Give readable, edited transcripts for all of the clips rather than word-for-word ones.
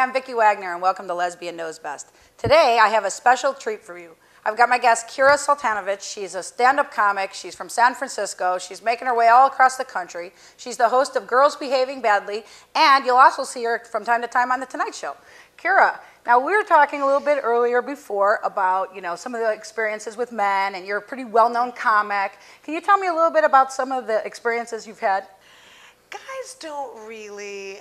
I'm Vicki Wagner, and welcome to Lesbian Knows Best. Today, I have a special treat for you. I've got my guest, Kira Soltanovich. She's a stand-up comic. She's from San Francisco. She's making her way all across the country. She's the host of Girls Behaving Badly, and you'll also see her from time to time on The Tonight Show. Kira, now we were talking a little bit earlier before about, some of the experiences with men, and you're a pretty well-known comic. Can you tell me a little bit about some of the experiences you've had? Guys don't really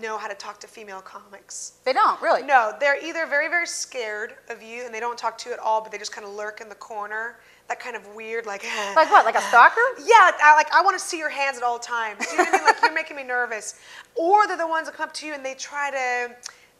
know how to talk to female comics. They don't, really? No, they're either very, very scared of you and they don't talk to you at all, but they just kind of lurk in the corner. That kind of weird, like... Like what, like a stalker? Yeah, I want to see your hands at all times. Do you know what I mean? Like, you're making me nervous. Or they're the ones that come up to you and they try to...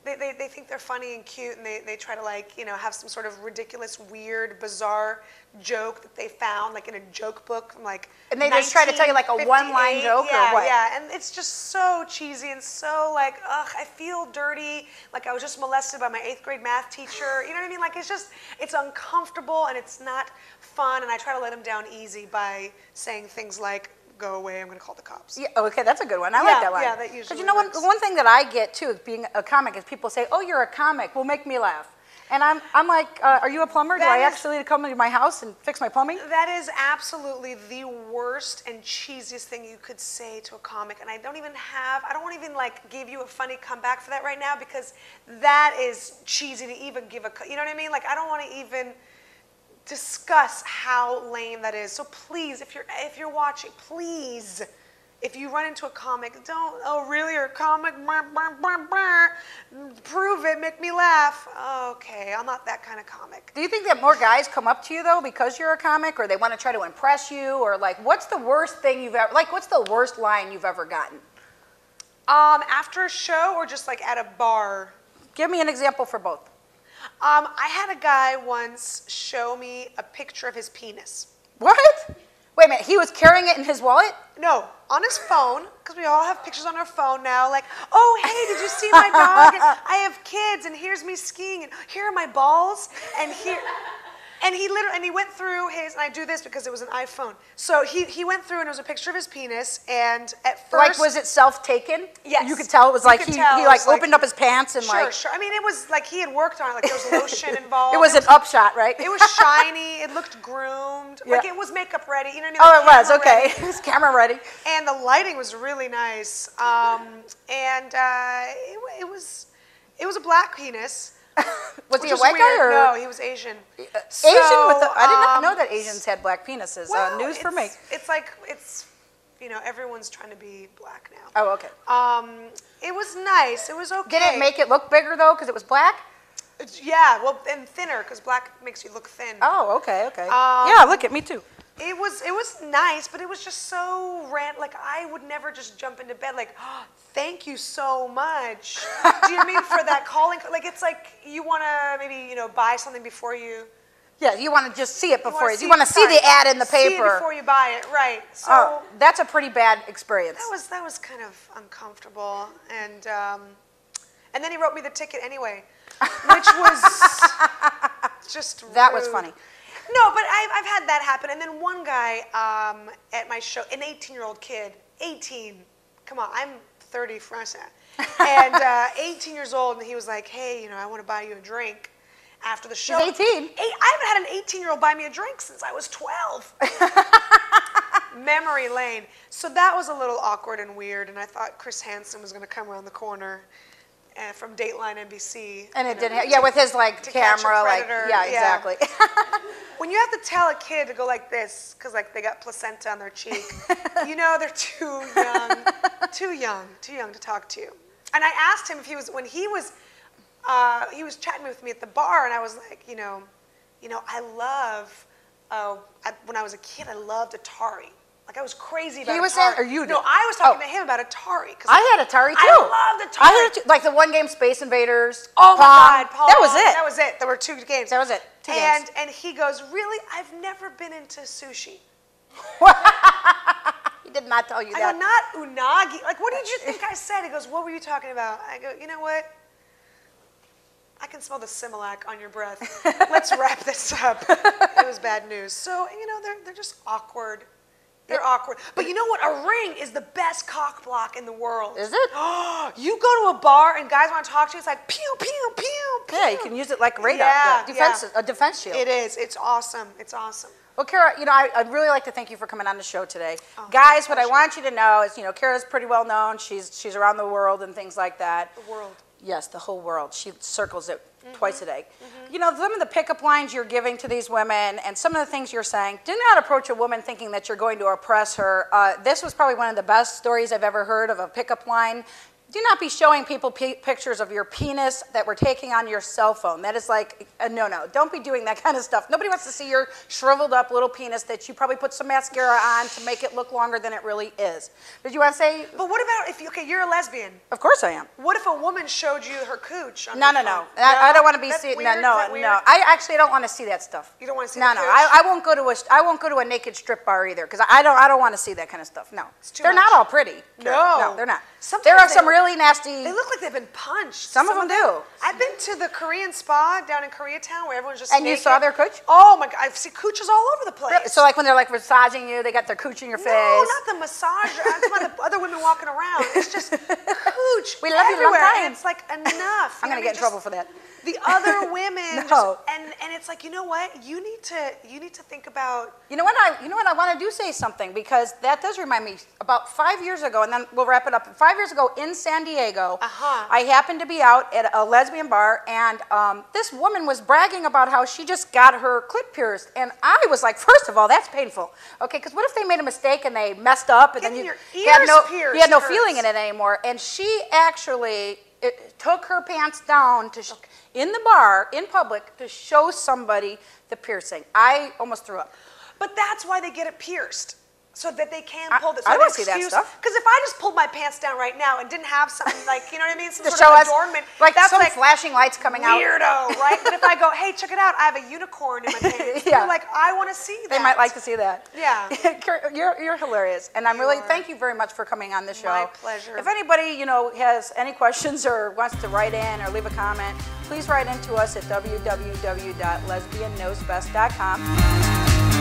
They think they're funny and cute, and they try to, have some sort of ridiculous, weird, bizarre joke that they found, like in a joke book from And they just try to tell you like a one-line joke or what? Yeah, and it's just so cheesy and so ugh, I feel dirty, like I was just molested by my 8th grade math teacher. You know what I mean? Like it's uncomfortable and it's not fun, and I try to let them down easy by saying things like, go away, I'm going to call the cops. Yeah, okay, that's a good one. I like that one. Yeah, that usually Because one thing that I get, too, being a comic, is people say, oh, you're a comic, well, make me laugh. And I'm like, are you a plumber? Do I actually come to my house and fix my plumbing? That is absolutely the worst and cheesiest thing you could say to a comic. And I don't even give you a funny comeback for that right now, because that is cheesy to even give you know what I mean? Like, I don't want to even discuss how lame that is. So please, if you're watching, please, if you run into a comic, don't, oh really, you're a comic, prove it, make me laugh. Okay, I'm not that kind of comic. Do you think that more guys come up to you though because you're a comic, or they want to try to impress you, or like, what's the worst thing you've ever, what's the worst line you've ever gotten? After a show or just like at a bar? Give me an example for both. I had a guy once show me a picture of his penis. What? Wait a minute, he was carrying it in his wallet? No, on his phone, because we all have pictures on our phone now, like, oh, hey, did you see my dog? And I have kids, and here's me skiing, and here are my balls, and here... And he went through his, and I do this because it was an iPhone. So he went through, and it was a picture of his penis, and at first... Like, was it self-taken? Yes. You could tell it was like, he opened up his pants and Sure. I mean, it was like he had worked on it, like there was lotion involved. It was an upshot, right? It was shiny, it looked groomed, like it was makeup ready, you know what I mean? Like, oh, it was, okay. It was camera ready. And the lighting was really nice, it was a black penis. Was he a white guy or? No, he was Asian. Asian with the, I did not know that Asians had black penises. Well, news for me. It's like, everyone's trying to be black now. Oh, okay. It was nice. It was okay. Did it make it look bigger though, because it was black? Yeah, well, and thinner, because black makes you look thin. Oh, okay. Yeah, look at me too. It was nice, but it was just so like I would never just jump into bed like, oh, thank you so much. Do you know what I mean? For that calling, like it's like you want to maybe buy something before you. Yeah, you want to just see it before you want to see the ad in the paper. See it before you buy it, right? So that's a pretty bad experience. That was kind of uncomfortable, and then he wrote me the ticket anyway, which was just rude. That was funny. No, but I've had that happen. And then one guy at my show, an 18-year-old kid, 18, come on, I'm 30 for us, and 18 years old, and he was like, hey, I want to buy you a drink after the show. He's 18? I haven't had an 18-year-old buy me a drink since I was 12. Memory lane. So that was a little awkward and weird, and I thought Chris Hansen was going to come around the corner from Dateline NBC. And it didn't. Yeah, with his camera, exactly. When you have to tell a kid to go like this because they got placenta on their cheek, they're too young to talk to you. And I asked him if he was he was chatting with me at the bar, and I was like, I love when I was a kid, I loved Atari. Like I was crazy about Atari. He was saying, or you did? No, I was talking to him about Atari. I had Atari too. I loved Atari. I had it too. Like the one game, Space Invaders. Oh my God, Pong. That was it. That was it. There were 2 games. That was it. 2 games. And he goes, really? I've never been into sushi. He did not tell you that. I go, not unagi. Like, what did you think I said? He goes, what were you talking about? I go, you know what? I can smell the Similac on your breath. Let's wrap this up. It was bad news. So, they're just awkward. They're awkward. But you know what? A ring is the best cock block in the world. Is it? You go to a bar and guys want to talk to you, it's like pew, pew, pew, pew. Yeah, you can use it like radar. Yeah, A defense shield. It is. It's awesome. It's awesome. Well, Kira, I'd really like to thank you for coming on the show today. Guys, what I want you to know is, Kira's pretty well known. She's around the world and things like that. The world. Yes, the whole world. She circles it twice a day. Some of the pickup lines you're giving to these women and some of the things you're saying, do not approach a woman thinking that you're going to oppress her. This was probably one of the best stories I've ever heard of a pickup line. Do not be showing people pictures of your penis that we're taking on your cell phone. That is like a no-no. Don't be doing that kind of stuff. Nobody wants to see your shriveled up little penis that you probably put some mascara on to make it look longer than it really is. Did you want to say? But what about if you're a lesbian? Of course I am. What if a woman showed you her cooch on No. I don't want to be seeing. No. I actually don't want to see that stuff. You don't want to see No. the cooch? I won't go to a naked strip bar either because I don't want to see that kind of stuff. No. They're not all pretty. No, they're not. Sometimes there are some really nasty. They look like they've been punched. Some of them do. I've been to the Korean spa down in Koreatown where everyone's just And naked. you saw their cooch? Oh my God, I see cooches all over the place. So like when they're like massaging you, they got their cooch in your face. No, not the massager. That's why the other women walking around. It's just cooch We love you a long everywhere. time. And it's like enough. I'm gonna get in trouble for that. The other women, No. and it's like, you know what? You need to think about. You know what? I want to say something because that does remind me. About 5 years ago, and then we'll wrap it up. 5 years ago in San Diego, I happened to be out at a lesbian bar, and this woman was bragging about how she just got her clit pierced, and I was like, first of all, that's painful. Okay, because what if they made a mistake and they messed up, and then you had no feeling in it anymore? And she actually took her pants down in the bar, in public, to show somebody the piercing. I almost threw up. But that's why they get it pierced. So that they can pull this. I don't see that stuff. Because if I just pulled my pants down right now and didn't have something like, you know what I mean, some to sort show of us, adornment, like that's some like flashing lights coming out. Weirdo, right? But if I go, hey, check it out, I have a unicorn in my pants. Yeah. You're like, I want to see that. They might like to see that. Yeah. You're hilarious, and thank you very much for coming on the show. My pleasure. If anybody has any questions or wants to write in or leave a comment, please write into us at www.lesbianknowsbest.com.